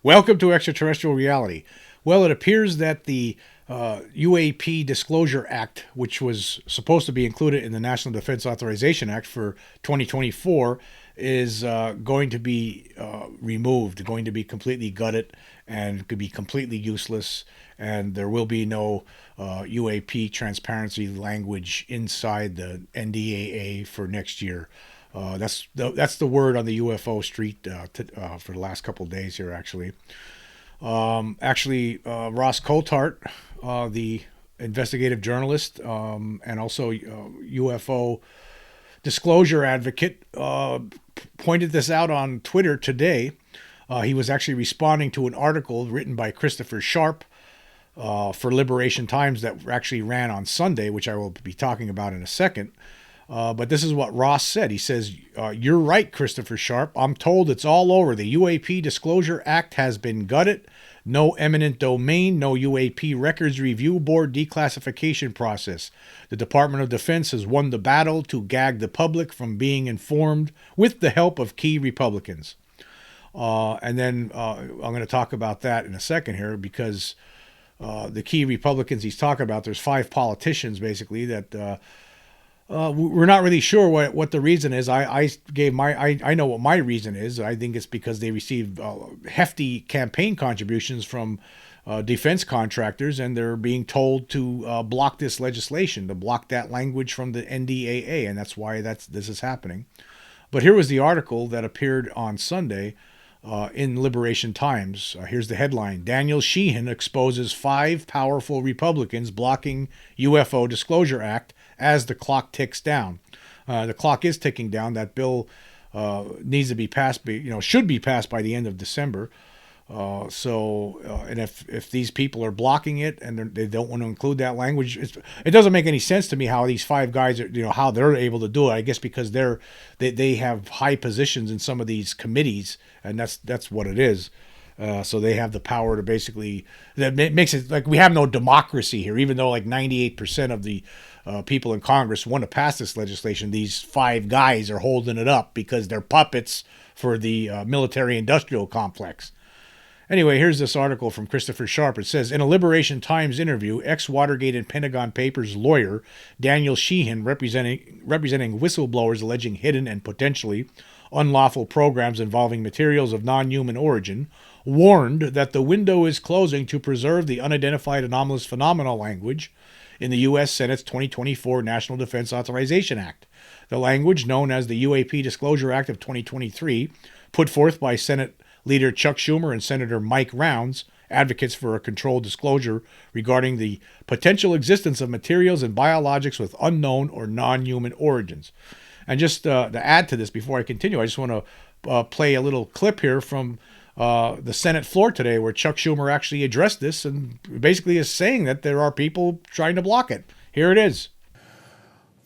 Welcome to Extraterrestrial Reality. Well, it appears that the UAP Disclosure Act, which was supposed to be included in the National Defense Authorization Act for 2024, is going to be removed, going to be completely gutted, and could be completely useless. And there will be no UAP transparency language inside the NDAA for next year. That's the word on the UFO street for the last couple of days here, actually. Ross Coulthart, the investigative journalist and also UFO disclosure advocate, pointed this out on Twitter today. He was actually responding to an article written by Christopher Sharp for Liberation Times that actually ran on Sunday, which I will be talking about in a second. But this is what Ross said. He says, "You're right, Christopher Sharp. I'm told it's all over. The UAP Disclosure Act has been gutted. No eminent domain, no UAP Records Review Board declassification process. The Department of Defense has won the battle to gag the public from being informed with the help of key Republicans." And then I'm going to talk about that in a second here, because the key Republicans he's talking about, there's 5 politicians basically that we're not really sure what the reason is. I know what my reason is. I think it's because they received hefty campaign contributions from defense contractors, and they're being told to block this legislation, to block that language from the NDAA, and that's why this is happening. But here was the article that appeared on Sunday in Liberation Times. Here's the headline: Daniel Sheehan exposes 5 powerful Republicans blocking UFO Disclosure Act as the clock ticks down. The clock is ticking down. That bill needs to be passed, should be passed by the end of December. And if these people are blocking it and they don't want to include that language, it doesn't make any sense to me how these 5 guys are, how they're able to do it. I guess because they have high positions in some of these committees, and that's what it is. So they have the power to basically, that makes it like we have no democracy here, even though like 98% of the people in Congress want to pass this legislation. These 5 guys are holding it up because they're puppets for the military-industrial complex. Anyway, here's this article from Christopher Sharp. It says, in a Liberation Times interview, ex-Watergate and Pentagon Papers lawyer Daniel Sheehan, representing whistleblowers alleging hidden and potentially unlawful programs involving materials of non-human origin, warned that the window is closing to preserve the unidentified anomalous phenomena language in the U.S. Senate's 2024 National Defense Authorization Act. The language, known as the UAP Disclosure Act of 2023, put forth by Senate Leader Chuck Schumer and Senator Mike Rounds, advocates for a controlled disclosure regarding the potential existence of materials and biologics with unknown or non-human origins. And just to add to this, before I continue, I just want to play a little clip here from the Senate floor today where Chuck Schumer actually addressed this and basically is saying that there are people trying to block it. Here it is.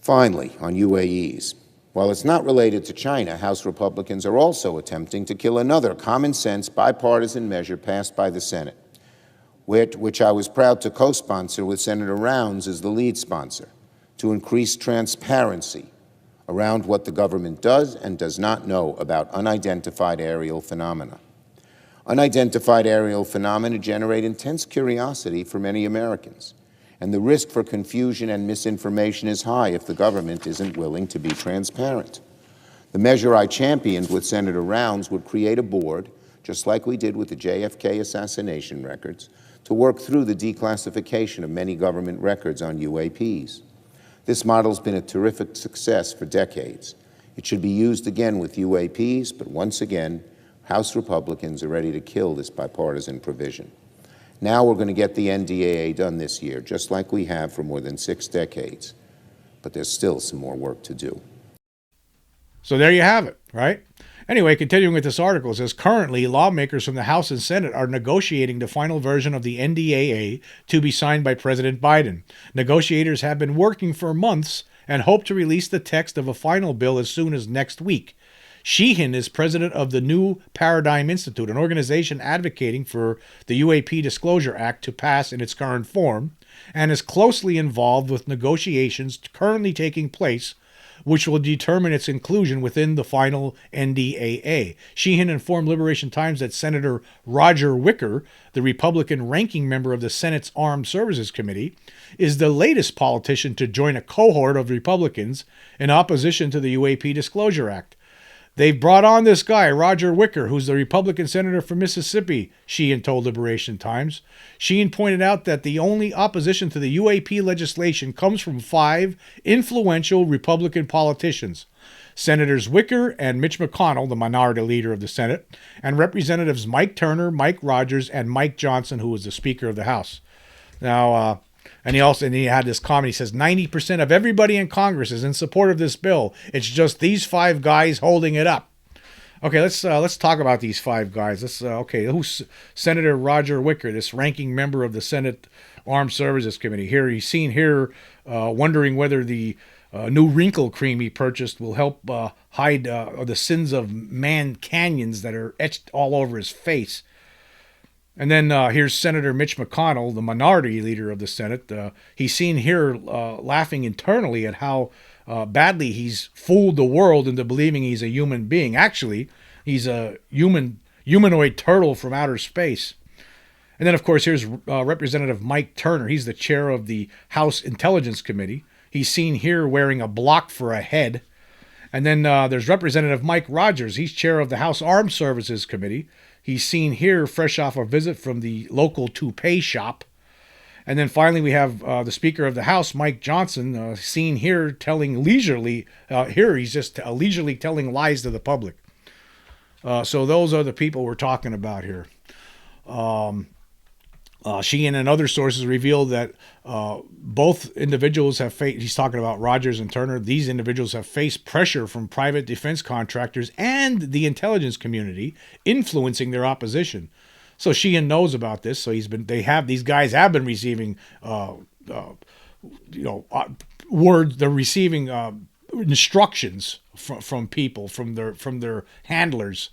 Finally, on UAEs. While it's not related to China, House Republicans are also attempting to kill another common-sense bipartisan measure passed by the Senate, which I was proud to co-sponsor with Senator Rounds as the lead sponsor, to increase transparency around what the government does and does not know about unidentified aerial phenomena. Unidentified aerial phenomena generate intense curiosity for many Americans, and the risk for confusion and misinformation is high if the government isn't willing to be transparent. The measure I championed with Senator Rounds would create a board, just like we did with the JFK assassination records, to work through the declassification of many government records on UAPs. This model's been a terrific success for decades. It should be used again with UAPs, but once again, House Republicans are ready to kill this bipartisan provision. Now we're going to get the NDAA done this year, just like we have for more than 6 decades. But there's still some more work to do. So there you have it, right? Anyway, continuing with this article, it says, currently, lawmakers from the House and Senate are negotiating the final version of the NDAA to be signed by President Biden. Negotiators have been working for months and hope to release the text of a final bill as soon as next week. Sheehan is president of the New Paradigm Institute, an organization advocating for the UAP Disclosure Act to pass in its current form, and is closely involved with negotiations currently taking place which will determine its inclusion within the final NDAA. Sheehan informed Liberation Times that Senator Roger Wicker, the Republican ranking member of the Senate's Armed Services Committee, is the latest politician to join a cohort of Republicans in opposition to the UAP Disclosure Act. They've brought on this guy, Roger Wicker, who's the Republican senator from Mississippi, Sheehan told Liberation Times. Sheehan pointed out that the only opposition to the UAP legislation comes from 5 influential Republican politicians, Senators Wicker and Mitch McConnell, the minority leader of the Senate, and Representatives Mike Turner, Mike Rogers, and Mike Johnson, who was the Speaker of the House. Now, and he had this comment. He says 90% of everybody in Congress is in support of this bill. It's just these 5 guys holding it up. Okay, let's talk about these 5 guys. Who's Senator Roger Wicker, this ranking member of the Senate Armed Services Committee? Here he's seen here wondering whether the new wrinkle cream he purchased will help hide the sins of man canyons that are etched all over his face. And then here's Senator Mitch McConnell, the minority leader of the Senate. He's seen here laughing internally at how badly he's fooled the world into believing he's a human being. Actually, he's a humanoid turtle from outer space. And then, of course, here's Representative Mike Turner. He's the chair of the House Intelligence Committee. He's seen here wearing a block for a head. And then there's Representative Mike Rogers. He's chair of the House Armed Services Committee. He's seen here fresh off a visit from the local toupee shop. And then finally we have the Speaker of the House, Mike Johnson, seen here telling leisurely telling lies to the public. So those are the people we're talking about here. Sheehan and other sources revealed that both individuals have faced, he's talking about Rogers and Turner, these individuals have faced pressure from private defense contractors and the intelligence community influencing their opposition. So Sheehan knows about this. So these guys have been receiving, words. They're receiving instructions from people, from their handlers.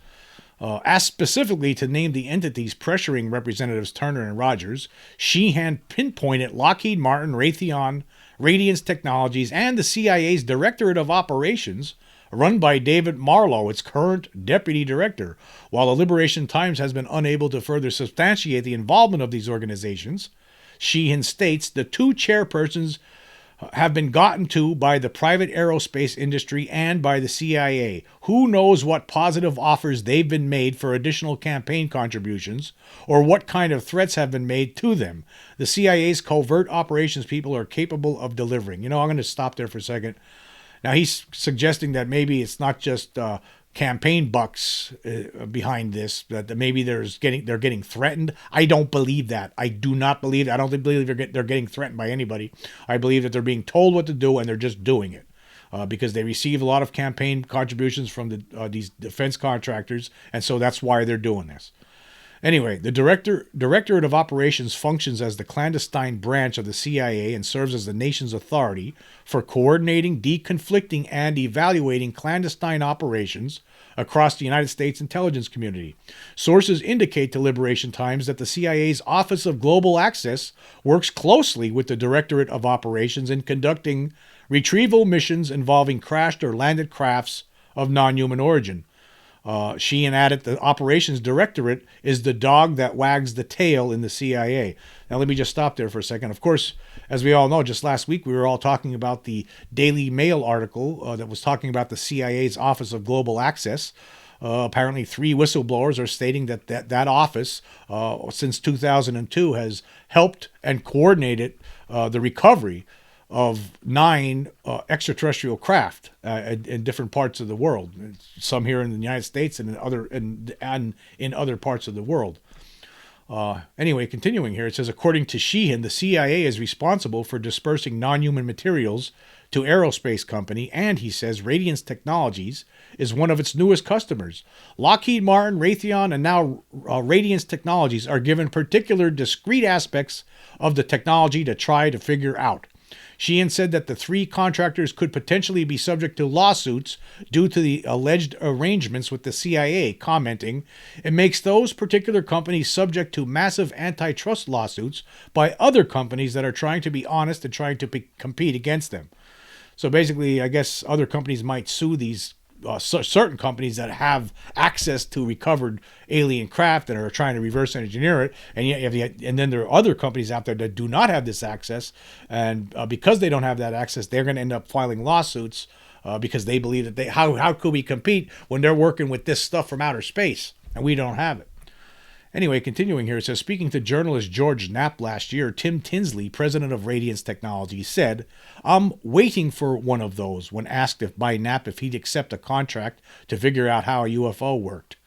Asked specifically to name the entities pressuring Representatives Turner and Rogers, Sheehan pinpointed Lockheed Martin, Raytheon, Radiance Technologies, and the CIA's Directorate of Operations, run by David Marlowe, its current deputy director. While the Liberation Times has been unable to further substantiate the involvement of these organizations, Sheehan states the 2 chairpersons have been gotten to by the private aerospace industry and by the CIA. Who knows what positive offers they've been made for additional campaign contributions or what kind of threats have been made to them. The CIA's covert operations people are capable of delivering. I'm going to stop there for a second. Now, he's suggesting that maybe it's not just campaign bucks behind this, that maybe they're getting threatened. I don't believe that. I do not believe that. I don't believe they're getting threatened by anybody. I believe that they're being told what to do and they're just doing it because they receive a lot of campaign contributions from these defense contractors, and so that's why they're doing this. Anyway, the Directorate of Operations functions as the clandestine branch of the CIA and serves as the nation's authority for coordinating, deconflicting, and evaluating clandestine operations across the United States intelligence community. Sources indicate to Liberation Times that the CIA's Office of Global Access works closely with the Directorate of Operations in conducting retrieval missions involving crashed or landed crafts of non-human origin. Sheehan added the Operations Directorate is the dog that wags the tail in the CIA. Now, let me just stop there for a second. Of course, as we all know, just last week we were all talking about the Daily Mail article that was talking about the CIA's Office of Global Access. Apparently, 3 whistleblowers are stating that office, since 2002, has helped and coordinated the recovery of 9 extraterrestrial craft in different parts of the world. Some here in the United States and in other parts of the world. Anyway, continuing here, it says, according to Sheehan, the CIA is responsible for dispersing non-human materials to aerospace company, and he says Radiance Technologies is one of its newest customers. Lockheed Martin, Raytheon, and now Radiance Technologies are given particular discrete aspects of the technology to try to figure out. Sheehan said that the 3 contractors could potentially be subject to lawsuits due to the alleged arrangements with the CIA, commenting, it makes those particular companies subject to massive antitrust lawsuits by other companies that are trying to be honest and trying to compete against them. So basically, I guess other companies might sue these certain companies that have access to recovered alien craft that are trying to reverse engineer it, and and then there are other companies out there that do not have this access, and because they don't have that access, they're going to end up filing lawsuits because they believe that how could we compete when they're working with this stuff from outer space and we don't have it. Anyway, continuing here, it says, speaking to journalist George Knapp last year, Tim Tinsley, president of Radiance Technologies, said, "I'm waiting for one of those," when asked by Knapp if he'd accept a contract to figure out how a UFO worked.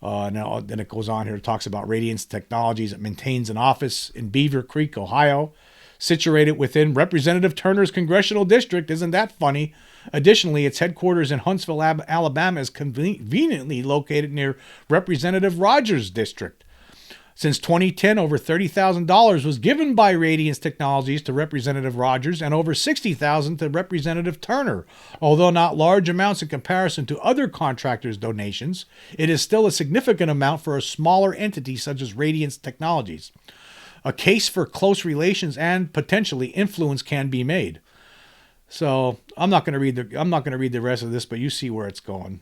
Now, then it goes on here, it talks about Radiance Technologies. It maintains an office in Beaver Creek, Ohio, situated within Representative Turner's congressional district. Isn't that funny? Additionally, its headquarters in Huntsville, Alabama is conveniently located near Representative Rogers' district. Since 2010, over $30,000 was given by Radiance Technologies to Representative Rogers and over $60,000 to Representative Turner. Although not large amounts in comparison to other contractors' donations, it is still a significant amount for a smaller entity such as Radiance Technologies. A case for close relations and potentially influence can be made. So I'm not going to read the rest of this, but you see where it's going.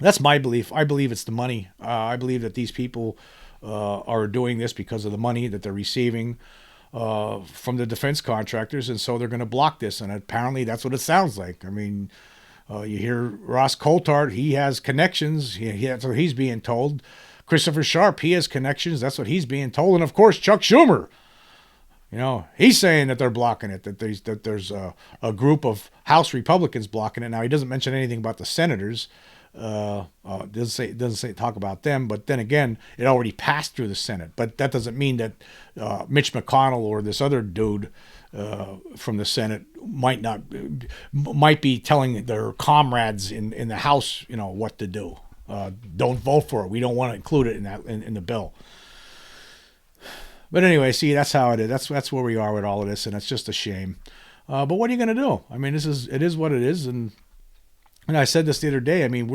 That's my belief. I believe it's the money. I believe that these people are doing this because of the money that they're receiving from the defense contractors, and so they're going to block this. And apparently, that's what it sounds like. I mean, you hear Ross Coulthart; he has connections. That's what he's being told. Christopher Sharp, he has connections. That's what he's being told. And of course, Chuck Schumer. He's saying that they're blocking it, that there's a group of House Republicans blocking it. Now, he doesn't mention anything about the senators. Doesn't talk about them. But then again, it already passed through the Senate. But that doesn't mean that Mitch McConnell or this other dude from the Senate might be telling their comrades in the House, what to do. Don't vote for it. We don't want to include it in the bill. But anyway, see, that's how it is. That's where we are with all of this, and it's just a shame. But what are you going to do? I mean, it is what it is, and I said this the other day. I mean,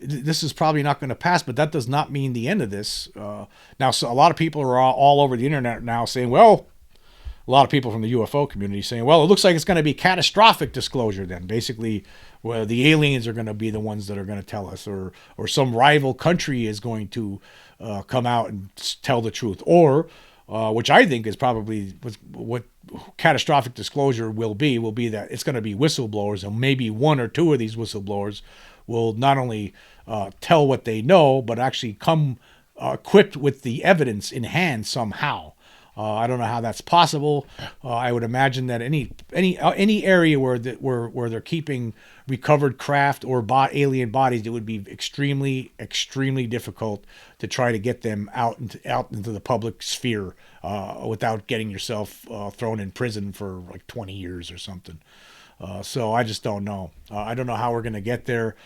this is probably not going to pass, but that does not mean the end of this. Now, so a lot of people are all over the internet now saying, well, a lot of people from the UFO community saying, well, it looks like it's going to be catastrophic disclosure then. Basically, well, the aliens are going to be the ones that are going to tell us, or some rival country is going to come out and tell the truth, or which I think is probably what catastrophic disclosure will be that it's going to be whistleblowers, and maybe one or two of these whistleblowers will not only tell what they know, but actually come equipped with the evidence in hand somehow. I don't know how that's possible. I would imagine that any area where they're keeping recovered craft or alien bodies, it would be extremely, extremely difficult to try to get them out into the public sphere without getting yourself thrown in prison for like 20 years or something. So I just don't know. I don't know how we're going to get there.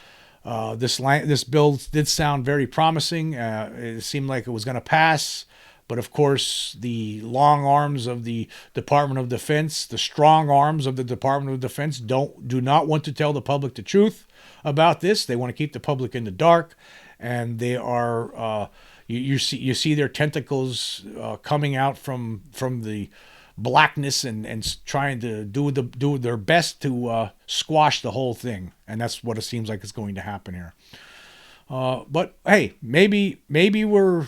This bill did sound very promising. It seemed like it was going to pass. But of course, the long arms of the Department of Defense, the strong arms of the Department of Defense, do not want to tell the public the truth about this. They want to keep the public in the dark, and they are you see their tentacles coming out from the blackness and trying to do their best to squash the whole thing. And that's what it seems like is going to happen here. But hey, maybe we're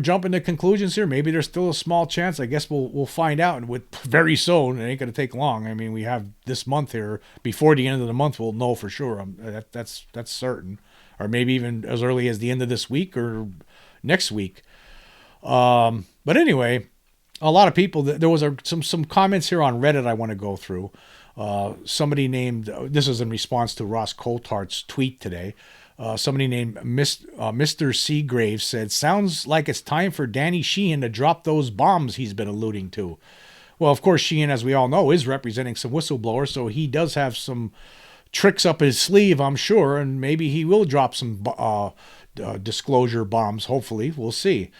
jumping to conclusions here. Maybe there's still a small chance. I guess we'll find out, and very soon. It ain't going to take long. I mean, we have this month here. Before the end of the month, we'll know for sure. That's certain. Or maybe even as early as the end of this week or next week. But anyway, a lot of people. There was some comments here on Reddit I want to go through. Somebody named. This is in response to Ross Coulthart's tweet today. Somebody named Mr. Seagrave said, "Sounds like it's time for Danny Sheehan to drop those bombs he's been alluding to." Well, of course, Sheehan, as we all know, is representing some whistleblowers, so he does have some tricks up his sleeve, I'm sure, and maybe he will drop some disclosure bombs, hopefully. We'll see.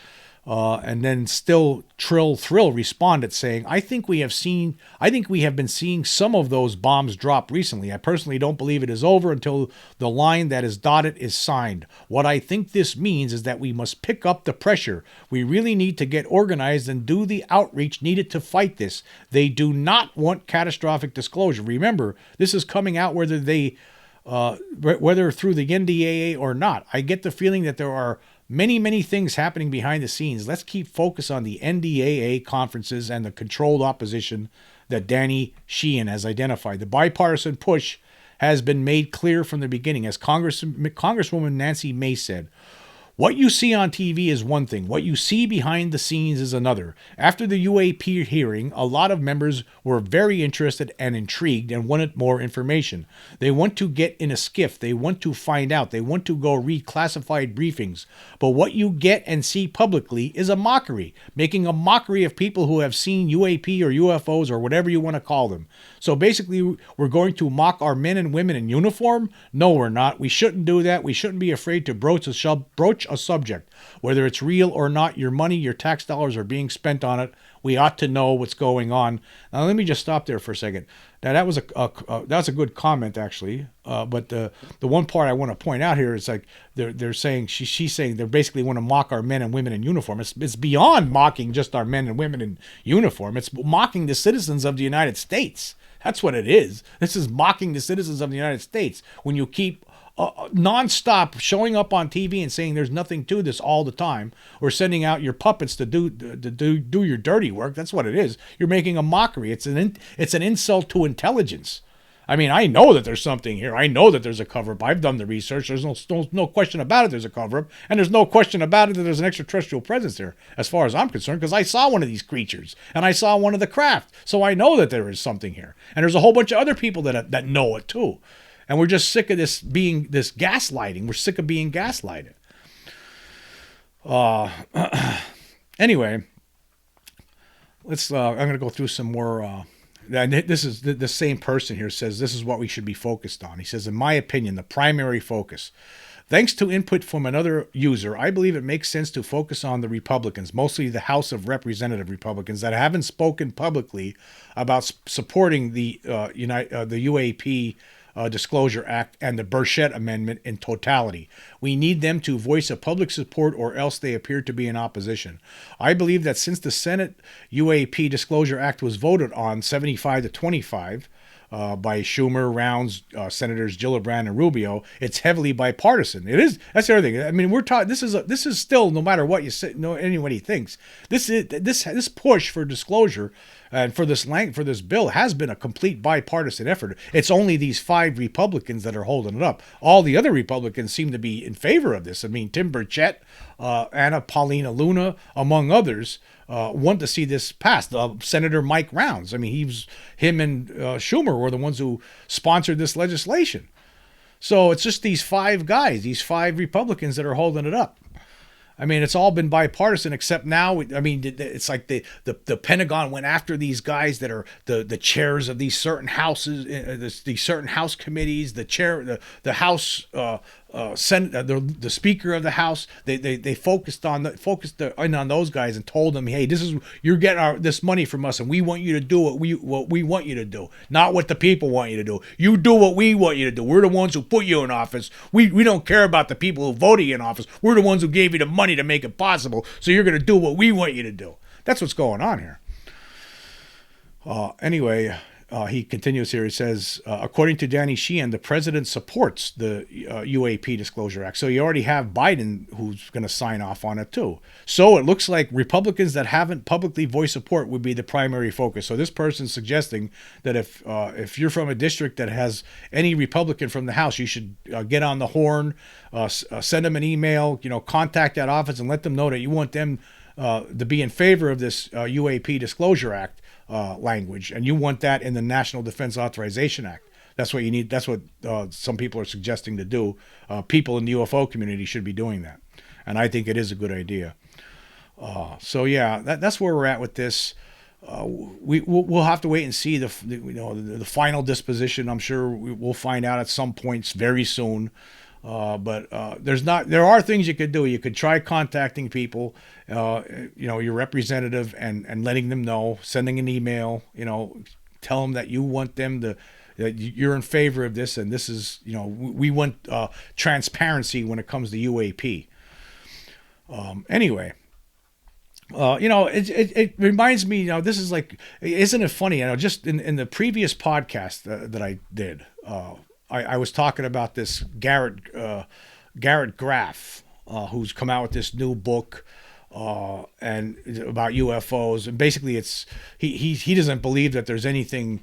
And then still Thrill responded saying, I think we have been seeing some of those bombs drop recently. I personally don't believe it is over until the line that is dotted is signed. What I think this means is that we must pick up the pressure. We really need to get organized and do the outreach needed to fight this. They do not want catastrophic disclosure. Remember, this is coming out whether through the NDAA or not. I get the feeling that there are many things happening behind the scenes. Let's keep focus on the NDAA conferences and the controlled opposition that Danny Sheehan has identified. The bipartisan push has been made clear from the beginning. As Congresswoman Nancy Mace said, what you see on TV is one thing. What you see behind the scenes is another. After the UAP hearing, a lot of members were very interested and intrigued and wanted more information. They want to get in a skiff. They want to find out. They want to go read classified briefings. But what you get and see publicly is a mockery, making a mockery of people who have seen UAP or UFOs or whatever you want to call them. So basically, we're going to mock our men and women in uniform? No, we're not. We shouldn't do that. We shouldn't be afraid to broach a subject. Whether it's real or not, your money, your tax dollars are being spent on it. We ought to know what's going on. Now, let me just stop there for a second. Now, that was a good comment, actually. But the one part I want to point out here is like they're saying she's saying they basically want to mock our men and women in uniform. It's beyond mocking just our men and women in uniform. It's mocking the citizens of the United States. That's what it is. This is mocking the citizens of the United States when you keep nonstop showing up on TV and saying there's nothing to this all the time, or sending out your puppets to do your dirty work. That's what it is. You're making a mockery. It's an insult to intelligence. I mean, I know that there's something here. I know that there's a cover-up. I've done the research. There's no question about it. There's a cover-up, and there's no question about it that there's an extraterrestrial presence there, as far as I'm concerned, because I saw one of these creatures and I saw one of the craft, so I know that there is something here. And there's a whole bunch of other people that know it too. And we're just sick of this gaslighting. We're sick of being gaslighted. Anyway, let's. I'm going to go through some more. This is the same person here says this is what we should be focused on. He says, in my opinion, the primary focus. Thanks to input from another user, I believe it makes sense to focus on the Republicans, mostly the House of Representative Republicans that haven't spoken publicly about supporting the UAP Disclosure Act and the Burchett Amendment in totality. We need them to voice a public support, or else they appear to be in opposition. I believe that since the Senate UAP Disclosure Act was voted on 75 to 25 by Schumer, Rounds, Senators Gillibrand and Rubio, it's heavily bipartisan. It is. That's the other thing. I mean, we're taught this is still, no matter what you say, anybody thinks, this push for disclosure and for this bill has been a complete bipartisan effort. It's only these 5 Republicans that are holding it up. All the other Republicans seem to be in favor of this. I mean, Tim Burchett, Anna Paulina Luna, among others, want to see this passed. Senator Mike Rounds. I mean, him and Schumer were the ones who sponsored this legislation. So it's just these 5 guys, these 5 Republicans that are holding it up. I mean, it's all been bipartisan, except now, I mean, it's like the Pentagon went after these guys that are the chairs of these certain houses, these certain House committees, the House Senate, the Speaker of the House. They focused on those guys and told them, hey, you're getting this money from us, and we want you to do what we want you to do, not what the people want you to do. You do what we want you to do. We're the ones who put you in office. We don't care about the people who voted you in office. We're the ones who gave you the money to make it possible. So you're going to do what we want you to do. That's what's going on here. Anyway. He continues here. He says, according to Danny Sheehan, the president supports the UAP Disclosure Act. So you already have Biden who's going to sign off on it too. So it looks like Republicans that haven't publicly voiced support would be the primary focus. So this person's suggesting that if you're from a district that has any Republican from the House, you should get on the horn, send them an email, contact that office and let them know that you want them to be in favor of this UAP Disclosure Act language, and you want that in the National Defense Authorization Act. That's what you need. That's what some people are suggesting to do. People in the UFO community should be doing that, and I think it is a good idea. So yeah, that's where we're at with this. We'll have to wait and see the final disposition. I'm sure we'll find out at some points very soon. But there are things you could do. You could try contacting people, your representative, and letting them know, sending an email, tell them that you want them to, that you're in favor of this, and this is, we want transparency when it comes to UAP. Anyway. It reminds me, this is like, isn't it funny? Just in the previous podcast that I did, I was talking about this Garrett Graff, who's come out with this new book, and about UFOs, and basically he doesn't believe that there's anything.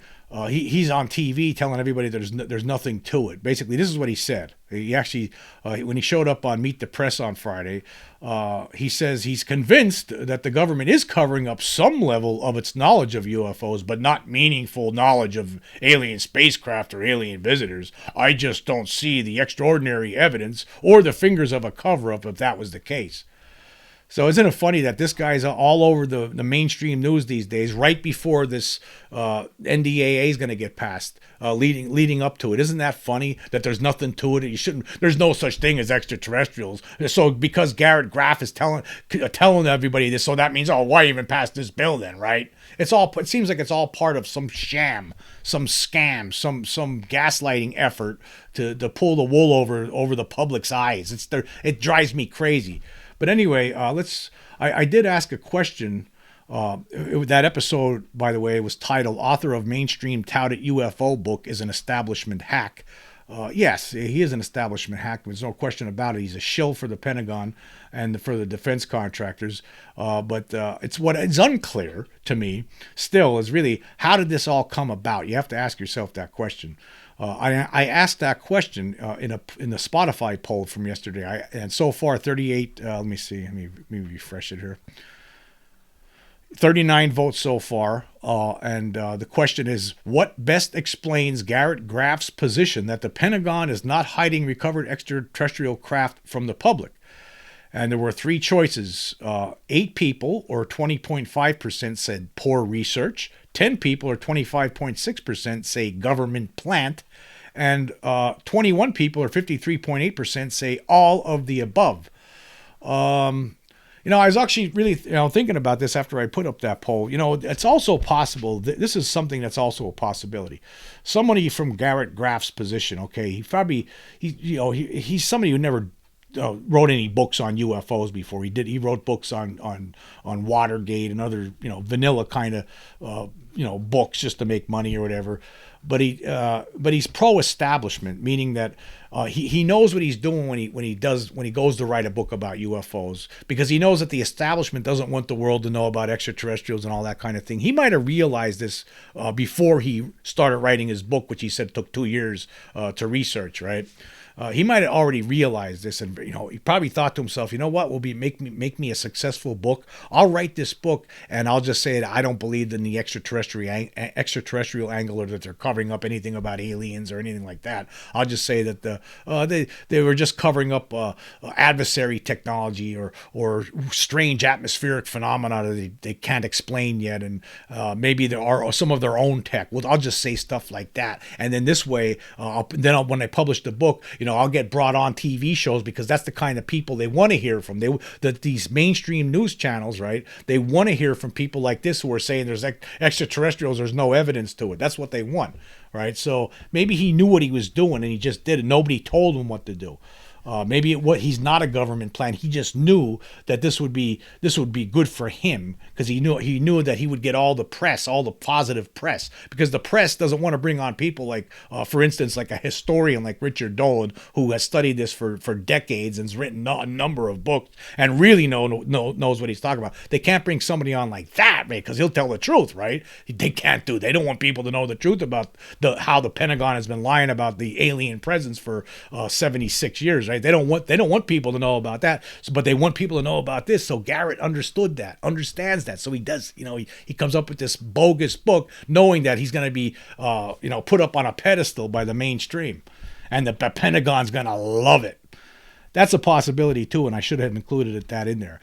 He's on TV telling everybody there's nothing to it. Basically, this is what he said. He actually, when he showed up on Meet the Press on Friday, he says he's convinced that the government is covering up some level of its knowledge of UFOs, but not meaningful knowledge of alien spacecraft or alien visitors. I just don't see the extraordinary evidence or the fingers of a cover-up if that was the case. So isn't it funny that this guy's all over the mainstream news these days, right before this NDAA is going to get passed, leading up to it? Isn't that funny that there's nothing to it? There's no such thing as extraterrestrials. So because Garrett Graff is telling everybody this, so that means, why even pass this bill then, right? It seems like it's all part of some sham, some scam, some gaslighting effort to pull the wool over the public's eyes. It drives me crazy. But anyway, I did ask a question. That episode, by the way, was titled "Author of Mainstream Touted UFO Book is an Establishment Hack." Yes, he is an establishment hack. There's no question about it. He's a shill for the Pentagon and for the defense contractors. But it's unclear to me still is really, how did this all come about? You have to ask yourself that question. I asked that question in the Spotify poll from yesterday, and so far 38. Let me see. Let me refresh it here. 39 votes so far, and the question is, what best explains Garrett Graff's position that the Pentagon is not hiding recovered extraterrestrial craft from the public? And there were three choices. 8 people, or 20.5%, said poor research. 10 people, or 25.6%, say government plant. And 21 people, or 53.8%, say all of the above. I was actually really thinking about this after I put up that poll. It's also possible that this is something that's also a possibility. Somebody from Garrett Graff's position, okay, he's somebody who never wrote any books on UFOs before. He wrote books on Watergate and other vanilla kind of books just to make money or whatever. But he's pro-establishment, meaning that he knows what he's doing when he goes to write a book about UFOs, because he knows that the establishment doesn't want the world to know about extraterrestrials and all that kind of thing. He might have realized this before he started writing his book, which he said took 2 years to research, right? He might have already realized this, and he probably thought to himself, what will make me a successful book? I'll write this book, and I'll just say that I don't believe in the extraterrestrial angle, or that they're covering up anything about aliens or anything like that. I'll just say that they were just covering up adversary technology or strange atmospheric phenomena that they can't explain yet, and maybe there are some of their own tech. Well, I'll just say stuff like that, and then this way, when I publish the book, I'll get brought on TV shows, because that's the kind of people they want to hear from. These mainstream news channels, right? They want to hear from people like this who are saying there's extraterrestrials, there's no evidence to it. That's what they want, right? So maybe he knew what he was doing and he just did it. Nobody told him what to do. Maybe he's not a government plan. He just knew that this would be good for him, because he knew that he would get all the press, all the positive press, because the press doesn't want to bring on people like, for instance, like a historian like Richard Dolan, who has studied this for decades and has written a number of books and really knows what he's talking about. They can't bring somebody on like that, right? Because he'll tell the truth, right? They don't want people to know the truth about how the Pentagon has been lying about the alien presence for 76 years, right? They don't want people to know about that, but they want people to know about this. So Garrett understands that. So he does, he comes up with this bogus book, knowing that he's going to be, put up on a pedestal by the mainstream, and the Pentagon's going to love it. That's a possibility too, and I should have included that in there.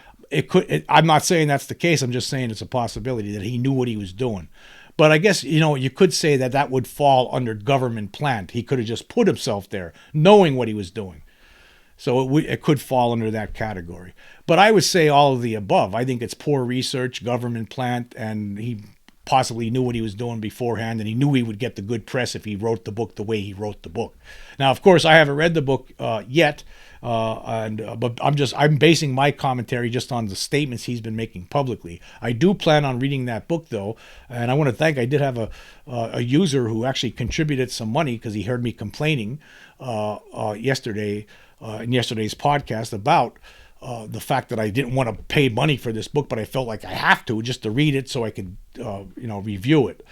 I'm not saying that's the case. I'm just saying it's a possibility that he knew what he was doing. But I guess, you could say that would fall under government plant. He could have just put himself there, knowing what he was doing. So it could fall under that category. But I would say all of the above. I think it's poor research, government plant, and he possibly knew what he was doing beforehand, and he knew he would get the good press if he wrote the book the way he wrote the book. Now, of course, I haven't read the book yet, but I'm basing my commentary just on the statements he's been making publicly. I do plan on reading that book though, and I want to thank. I did have a user who actually contributed some money because he heard me complaining yesterday in yesterday's podcast about the fact that I didn't want to pay money for this book, but I felt like I have to just to read it so I could review it.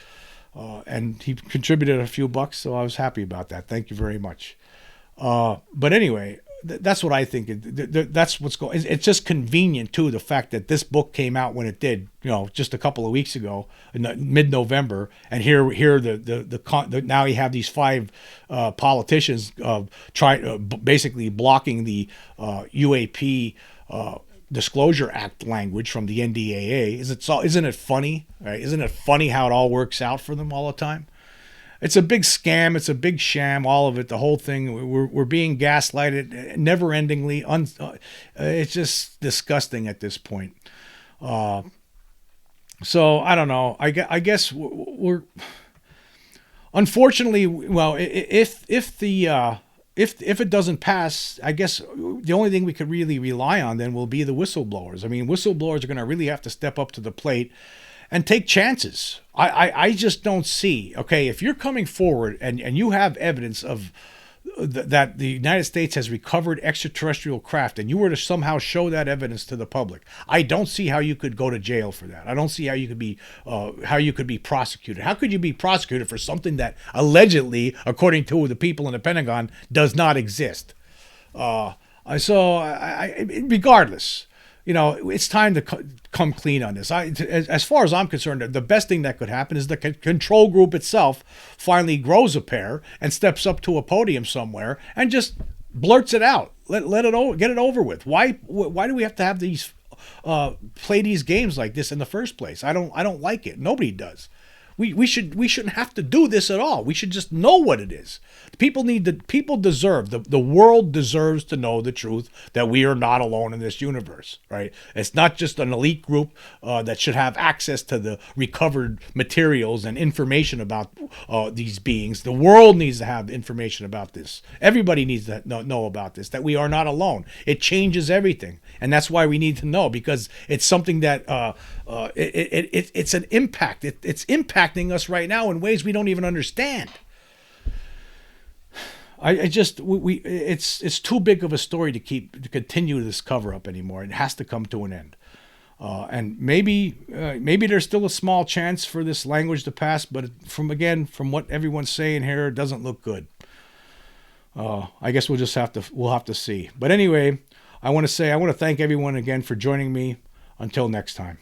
And he contributed a few bucks, so I was happy about that. Thank you very much. But anyway, that's what I think. That's what's going. It's just convenient too, the fact that this book came out when it did, just a couple of weeks ago, in mid-November, and here now you have these 5 politicians basically blocking the UAP Disclosure Act language from the NDAA. Isn't it funny? Right? Isn't it funny how it all works out for them all the time? It's a big scam. It's a big sham. All of it, the whole thing. We're being gaslighted, never-endingly. It's just disgusting at this point. So I don't know. I guess we're unfortunately. Well, if it doesn't pass, I guess the only thing we could really rely on then will be the whistleblowers. I mean, whistleblowers are going to really have to step up to the plate and take chances. I just don't see, okay, if you're coming forward and you have evidence of that the United States has recovered extraterrestrial craft, and you were to somehow show that evidence to the public, I don't see how you could go to jail for that. I don't see how you could be prosecuted. How could you be prosecuted for something that allegedly, according to the people in the Pentagon, does not exist? Regardless, it's time to come clean on this. As far as I'm concerned, the best thing that could happen is the control group itself finally grows a pair and steps up to a podium somewhere and just blurts it out. Get it over with. Why do we have to have these play these games like this in the first place? I don't like it. Nobody does. We shouldn't have to do this at all. We should just know what it is. People deserve, the world deserves to know the truth that we are not alone in this universe, right? It's not just an elite group that should have access to the recovered materials and information about these beings. The world needs to have information about this. Everybody needs to know about this, that we are not alone. It changes everything. And that's why we need to know, because it's something that it's an impact. It's impacting us right now in ways we don't even understand. It's too big of a story to continue this cover up anymore. It has to come to an end. And maybe there's still a small chance for this language to pass, but from what everyone's saying here, it doesn't look good. I guess we'll have to see. But anyway, I want to thank everyone again for joining me. Until next time.